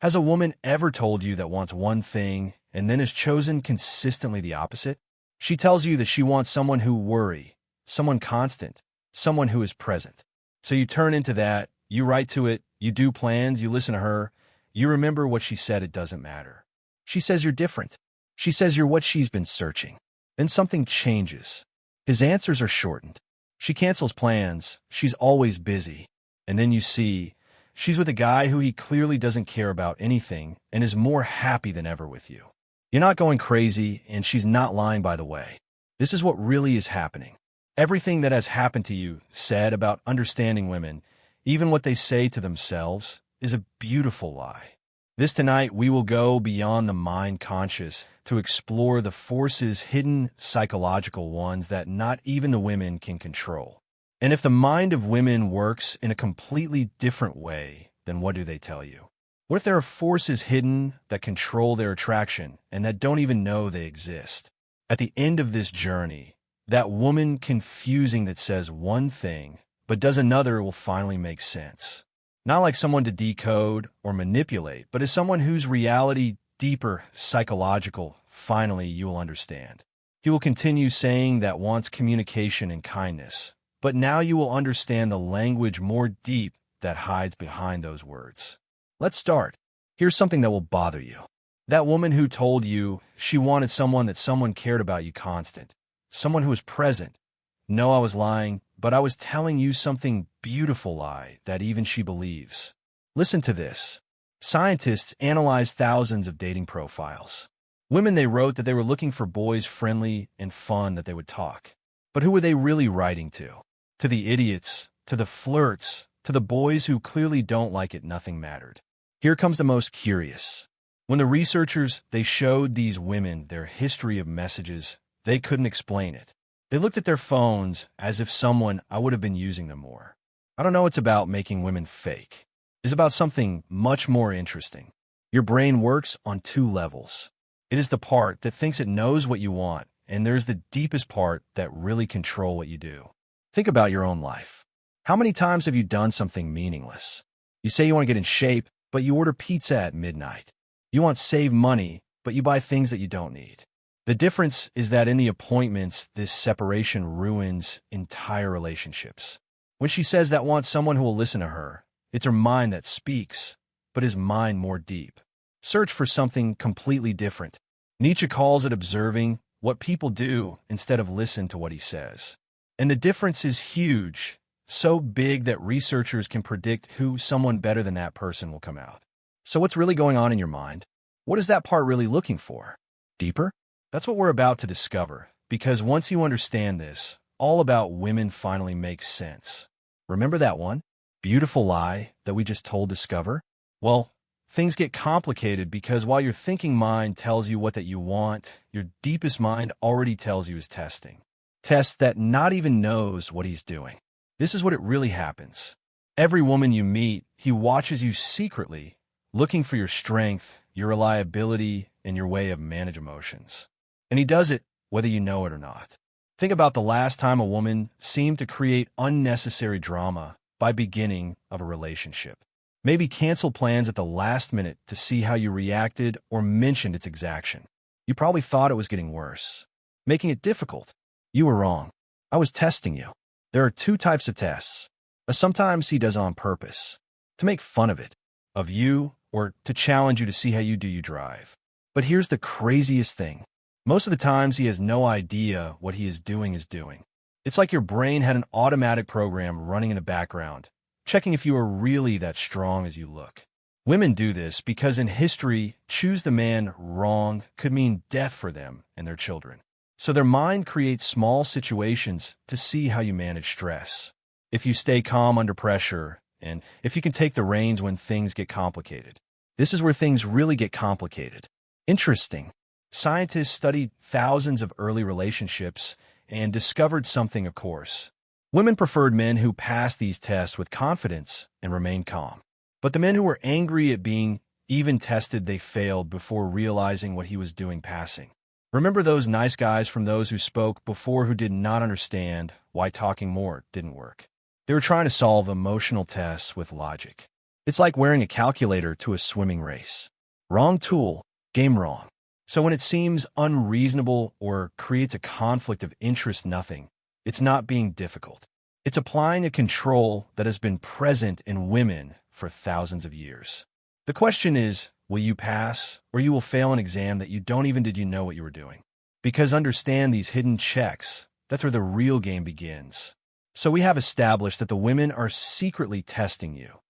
Has a woman ever told you that wants one thing and then has chosen consistently the opposite? She tells you that she wants someone who worry, someone constant, someone who is present. So you turn into that, you write to it, you do plans, you listen to her, you remember what she said, it doesn't matter. She says you're different. She says you're what she's been searching. Then something changes. His answers are shortened. She cancels plans, she's always busy. And then you see, she's with a guy who he clearly doesn't care about anything and is more happy than ever with you. You're not going crazy, and she's not lying, by the way. This is what really is happening. Everything that has happened to you, said about understanding women, even what they say to themselves, is a beautiful lie. This tonight, we will go beyond the mind conscious to explore the forces, hidden psychological ones that not even the women can control. And if the mind of women works in a completely different way, then what do they tell you? What if there are forces hidden that control their attraction and that don't even know they exist? At the end of this journey, that woman confusing that says one thing but does another will finally make sense. Not like someone to decode or manipulate, but as someone whose reality, deeper, psychological, finally you will understand. He will continue saying that wants communication and kindness, but now you will understand the language more deep that hides behind those words. Let's start. Here's something that will bother you. That woman who told you she wanted someone that someone cared about you constant, someone who was present. No, I was lying, but I was telling you something beautiful lie that even she believes. Listen to this. Scientists analyzed thousands of dating profiles. Women, they wrote that they were looking for boys friendly and fun, that they would talk. But who were they really writing to? To the idiots, to the flirts, to the boys who clearly don't like it, nothing mattered. Here comes the most curious. When the researchers, they showed these women their history of messages, they couldn't explain it. They looked at their phones as if someone, I would have been using them more. I don't know, it's about making women fake. It's about something much more interesting. Your brain works on two levels. It is the part that thinks it knows what you want, and there's the deepest part that really control what you do. Think about your own life. How many times have you done something meaningless? You say you want to get in shape, but you order pizza at midnight. You want to save money, but you buy things that you don't need. The difference is that in the appointments, this separation ruins entire relationships. When she says that wants someone who will listen to her, it's her mind that speaks, but his mind more deep. Search for something completely different. Nietzsche calls it observing what people do instead of listen to what he says. And the difference is huge, so big that researchers can predict who someone better than that person will come out. So what's really going on in your mind? What is that part really looking for? Deeper? That's what we're about to discover, because once you understand this, all about women finally makes sense. Remember that one beautiful lie that we just told discover? Well, things get complicated because while your thinking mind tells you what that you want, your deepest mind already tells you is testing. Test that not even knows what he's doing. This is what it really happens. Every woman you meet, he watches you secretly, looking for your strength, your reliability, and your way of manage emotions. And he does it whether you know it or not. Think about the last time a woman seemed to create unnecessary drama by beginning of a relationship. Maybe cancel plans at the last minute to see how you reacted or mentioned its exaction. You probably thought it was getting worse, making it difficult. You were wrong. I was testing you. There are two types of tests. Sometimes he does on purpose, to make fun of you, or to challenge you to see how you do you drive. But here's the craziest thing. Most of the times he has no idea what he is doing. It's like your brain had an automatic program running in the background, checking if you are really that strong as you look. Women do this because in history, choose the man wrong could mean death for them and their children. So their mind creates small situations to see how you manage stress. If you stay calm under pressure, and if you can take the reins when things get complicated. This is where things really get complicated. Interesting. Scientists studied thousands of early relationships and discovered something, of course. Women preferred men who passed these tests with confidence and remained calm. But the men who were angry at being even tested, they failed before realizing what he was doing passing. Remember those nice guys from those who spoke before who did not understand why talking more didn't work? They were trying to solve emotional tests with logic. It's like wearing a calculator to a swimming race. Wrong tool, game wrong. So when it seems unreasonable or creates a conflict of interest, it's not being difficult. It's applying a control that has been present in women for thousands of years. The question is, will you pass or you will fail an exam that you don't even did you know what you were doing? Because understand these hidden checks, that's where the real game begins. So we have established that the women are secretly testing you.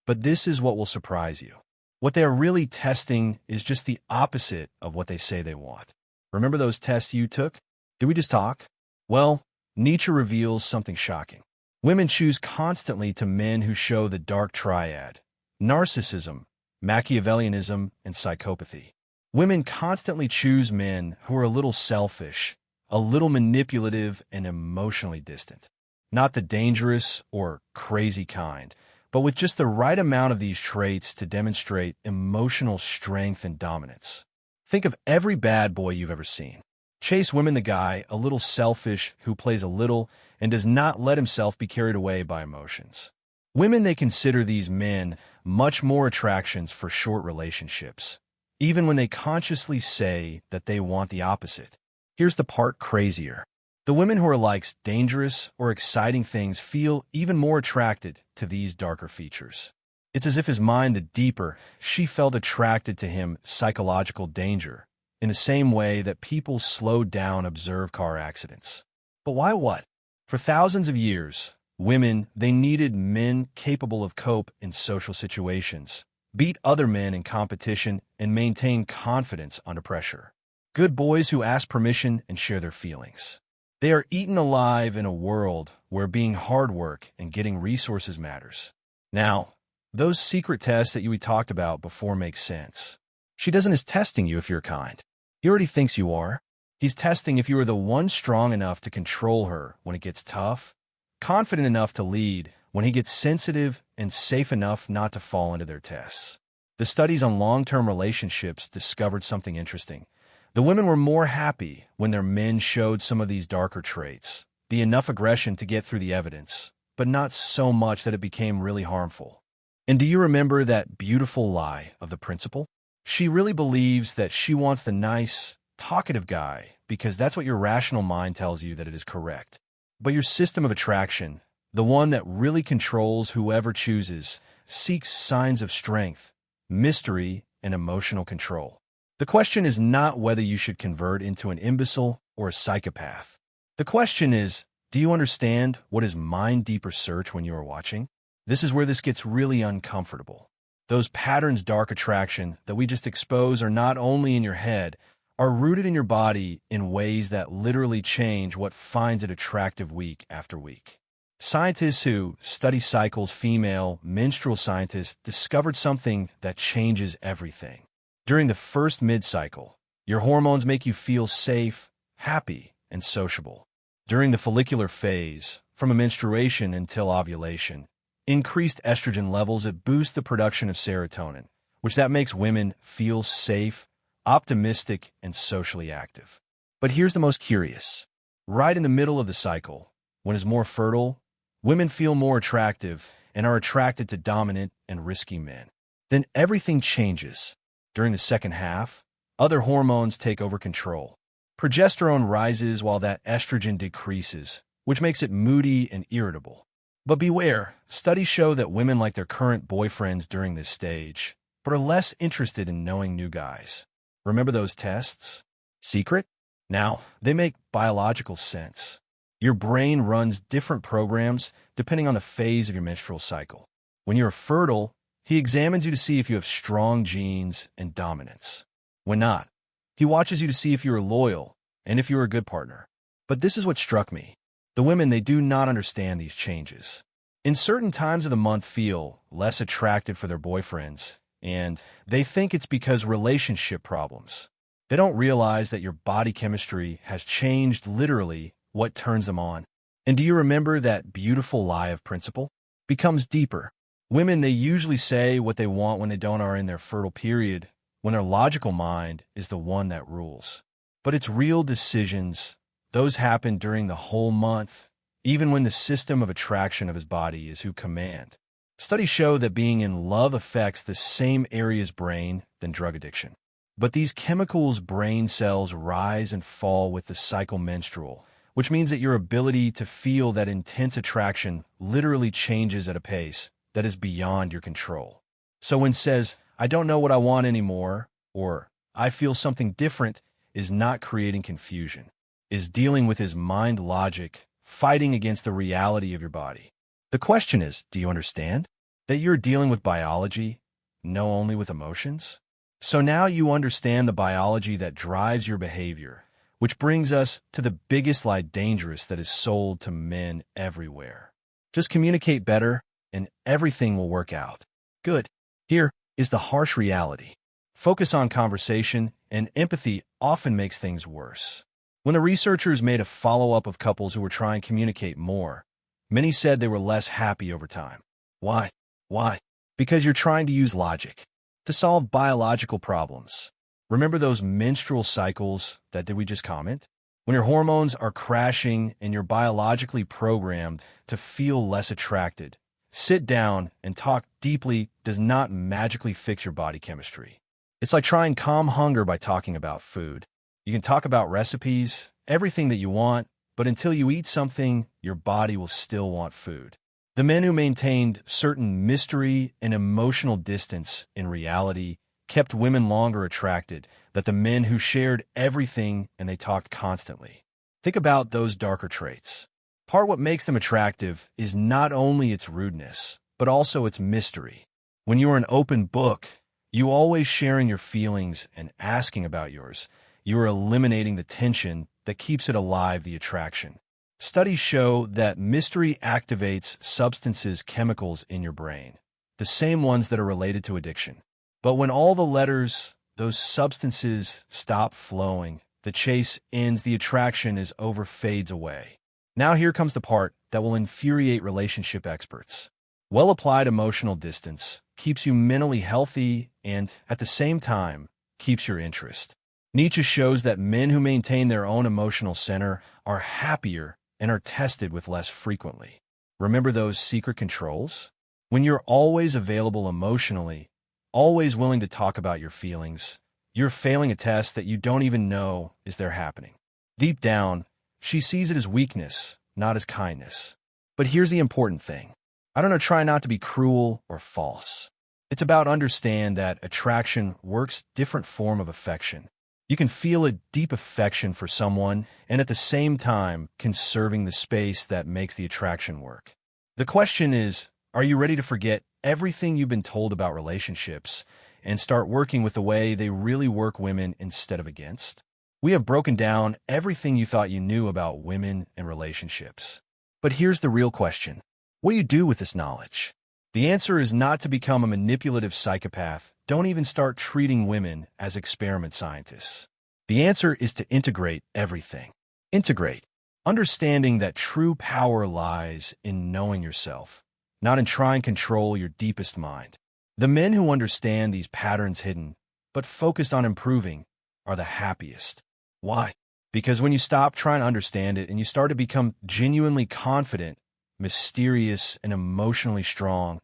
But this is what will surprise you. What they are really testing is just the opposite of what they say they want. Remember those tests you took? Did we just talk? Well, Nietzsche reveals something shocking. Women choose constantly to men who show the dark triad: narcissism, Machiavellianism, and psychopathy. Women constantly choose men who are a little selfish, a little manipulative, and emotionally distant. Not the dangerous or crazy kind, but with just the right amount of these traits to demonstrate emotional strength and dominance. Think of every bad boy you've ever seen. Chase women, the guy, a little selfish, who plays a little and does not let himself be carried away by emotions. Women, they consider these men much more attractions for short relationships, even when they consciously say that they want the opposite. Here's the part crazier. The women who are likes dangerous or exciting things feel even more attracted to these darker features. It's as if his mind, the deeper, she felt attracted to him psychological danger, in the same way that people slow down observe car accidents. But why what? For thousands of years, women, they needed men capable of cope in social situations, beat other men in competition, and maintain confidence under pressure. Good boys who ask permission and share their feelings. They are eaten alive in a world where being hard work and getting resources matters. Now, those secret tests that we talked about before make sense. She doesn't is testing you if you're kind. He already thinks you are. He's testing if you are the one strong enough to control her when it gets tough, confident enough to lead when he gets sensitive, and safe enough not to fall into their tests. The studies on long-term relationships discovered something interesting. The women were more happy when their men showed some of these darker traits, the enough aggression to get through the evidence, but not so much that it became really harmful. And do you remember that beautiful lie of the principal? She really believes that she wants the nice, talkative guy because that's what your rational mind tells you that it is correct. But your system of attraction, the one that really controls whoever chooses, seeks signs of strength, mystery, and emotional control. The question is not whether you should convert into an imbecile or a psychopath. The question is, do you understand what is mind deeper search when you are watching? This is where this gets really uncomfortable. Those patterns, dark attraction that we just expose are not only in your head, are rooted in your body in ways that literally change what finds it attractive week after week. Scientists who study cycles, female menstrual scientists, discovered something that changes everything. During the first mid-cycle, your hormones make you feel safe, happy, and sociable. During the follicular phase, from menstruation until ovulation, increased estrogen levels, it boosts the production of serotonin, which that makes women feel safe, optimistic, and socially active. But here's the most curious. Right in the middle of the cycle, when it's more fertile, women feel more attractive and are attracted to dominant and risky men. Then everything changes. During the second half, other hormones take over control. Progesterone rises while that estrogen decreases, which makes it moody and irritable. But beware, studies show that women like their current boyfriends during this stage, but are less interested in knowing new guys. Remember those tests? Secret? Now, they make biological sense. Your brain runs different programs depending on the phase of your menstrual cycle. When you're fertile, he examines you to see if you have strong genes and dominance. When not, he watches you to see if you are loyal and if you are a good partner. But this is what struck me. The women, they do not understand these changes. In certain times of the month feel less attracted for their boyfriends, and they think it's because relationship problems. They don't realize that your body chemistry has changed literally what turns them on. And do you remember that beautiful lie of principle? Becomes deeper. Women, they usually say what they want when they don't are in their fertile period, when their logical mind is the one that rules. But its real decisions, those happen during the whole month, even when the system of attraction of his body is who command. Studies show that being in love affects the same areas brain than drug addiction. But these chemicals' brain cells rise and fall with the cycle menstrual, which means that your ability to feel that intense attraction literally changes at a pace that is beyond your control. So when says, "I don't know what I want anymore," or "I feel something different," is not creating confusion, is dealing with his mind logic, fighting against the reality of your body. The question is, do you understand that you're dealing with biology, no only with emotions? So now you understand the biology that drives your behavior, which brings us to the biggest lie dangerous that is sold to men everywhere. Just communicate better and everything will work out. Good. Here is the harsh reality. Focus on conversation, and empathy often makes things worse. When the researchers made a follow-up of couples who were trying to communicate more, many said they were less happy over time. Why? Why? Because you're trying to use logic to solve biological problems. Remember those menstrual cycles that did we just comment? When your hormones are crashing and you're biologically programmed to feel less attracted, sit down and talk deeply does not magically fix your body chemistry. It's like trying to calm hunger by talking about food. You can talk about recipes, everything that you want, but until you eat something, your body will still want food. The men who maintained certain mystery and emotional distance in reality kept women longer attracted than the men who shared everything and they talked constantly. Think about those darker traits. Part what makes them attractive is not only its rudeness, but also its mystery. When you are an open book, you always sharing your feelings and asking about yours, you are eliminating the tension that keeps it alive, the attraction. Studies show that mystery activates substances, chemicals in your brain, the same ones that are related to addiction. But when all the letters, those substances stop flowing, the chase ends, the attraction is over, fades away. Now here comes the part that will infuriate relationship experts. Well-applied emotional distance keeps you mentally healthy and, at the same time, keeps your interest. Nietzsche shows that men who maintain their own emotional center are happier and are tested with less frequently. Remember those secret controls? When you're always available emotionally, always willing to talk about your feelings, you're failing a test that you don't even know is there happening. Deep down, she sees it as weakness, not as kindness. But here's the important thing. I don't know, try not to be cruel or false. It's about understand that attraction works different form of affection. You can feel a deep affection for someone and at the same time conserving the space that makes the attraction work. The question is, are you ready to forget everything you've been told about relationships and start working with the way they really work women instead of against? We have broken down everything you thought you knew about women and relationships. But here's the real question. What do you do with this knowledge? The answer is not to become a manipulative psychopath. Don't even start treating women as experiment scientists. The answer is to integrate everything. Integrate. Understanding that true power lies in knowing yourself, not in trying to control your deepest mind. The men who understand these patterns hidden, but focused on improving, are the happiest. Why? Because when you stop trying to understand it and you start to become genuinely confident, mysterious, and emotionally strong,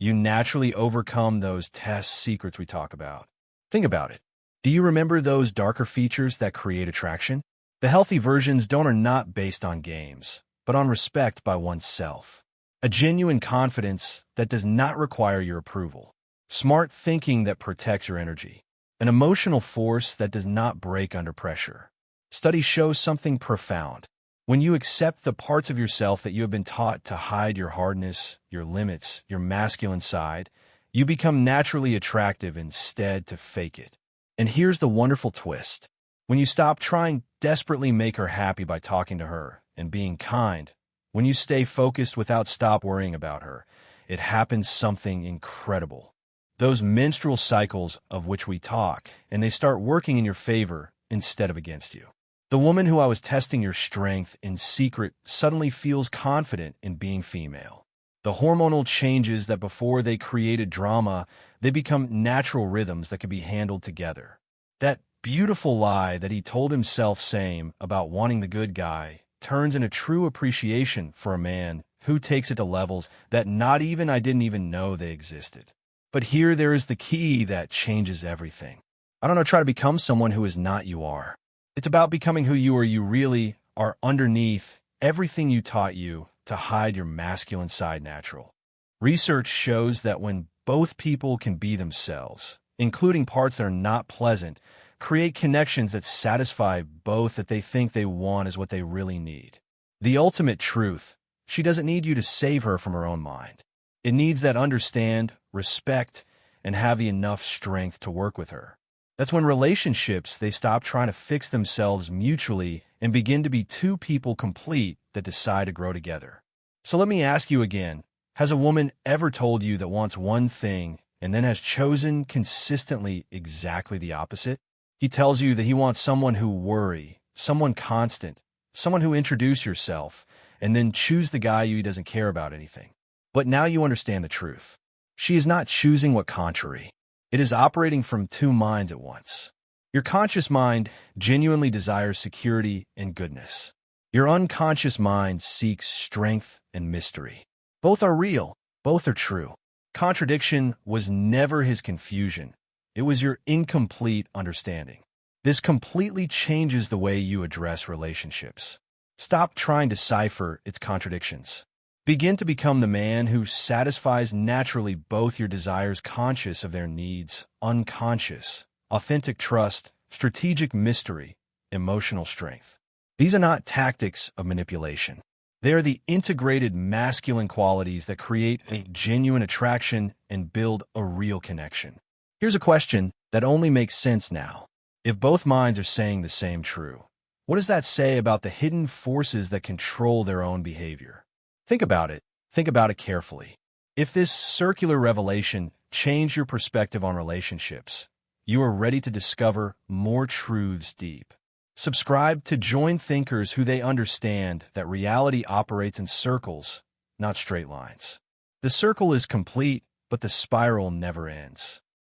you naturally overcome those test secrets we talk about. Think about it. Do you remember those darker features that create attraction? The healthy versions are not based on games, but on respect by oneself. A genuine confidence that does not require your approval. Smart thinking that protects your energy. An emotional force that does not break under pressure. Studies show something profound. When you accept the parts of yourself that you have been taught to hide, your hardness, your limits, your masculine side, you become naturally attractive instead to fake it. And here's the wonderful twist. When you stop trying desperately make her happy by talking to her and being kind, when you stay focused without stop worrying about her, it happens something incredible. Those menstrual cycles of which we talk, and they start working in your favor instead of against you. The woman who I was testing your strength in secret suddenly feels confident in being female. The hormonal changes that before they created drama, they become natural rhythms that can be handled together. That beautiful lie that he told himself same about wanting the good guy turns into true appreciation for a man who takes it to levels that not even I didn't even know they existed. But here there is the key that changes everything. I don't know, try to become someone who is not you are. It's about becoming who you really are underneath everything you taught you to hide your masculine side natural. Research shows that when both people can be themselves, including parts that are not pleasant, create connections that satisfy both that they think they want is what they really need. The ultimate truth, she doesn't need you to save her from her own mind. It needs that understand, respect, and have the enough strength to work with her. That's when relationships, they stop trying to fix themselves mutually and begin to be two people complete that decide to grow together. So let me ask you again, has a woman ever told you that wants one thing and then has chosen consistently exactly the opposite? He tells you that he wants someone who worry, someone constant, someone who introduce yourself, and then choose the guy who doesn't care about anything. But now you understand the truth. She is not choosing what contrary. It is operating from two minds at once. Your conscious mind genuinely desires security and goodness. Your unconscious mind seeks strength and mystery. Both are real. Both are true. Contradiction was never his confusion. It was your incomplete understanding. This completely changes the way you address relationships. Stop trying to decipher its contradictions. Begin to become the man who satisfies naturally both your desires, conscious of their needs, unconscious, authentic trust, strategic mystery, emotional strength. These are not tactics of manipulation. They are the integrated masculine qualities that create a genuine attraction and build a real connection. Here's a question that only makes sense now. If both minds are saying the same true, what does that say about the hidden forces that control their own behavior? Think about it. Think about it carefully. If this circular revelation changed your perspective on relationships, you are ready to discover more truths deep. Subscribe to join thinkers who they understand that reality operates in circles, not straight lines. The circle is complete, but the spiral never ends.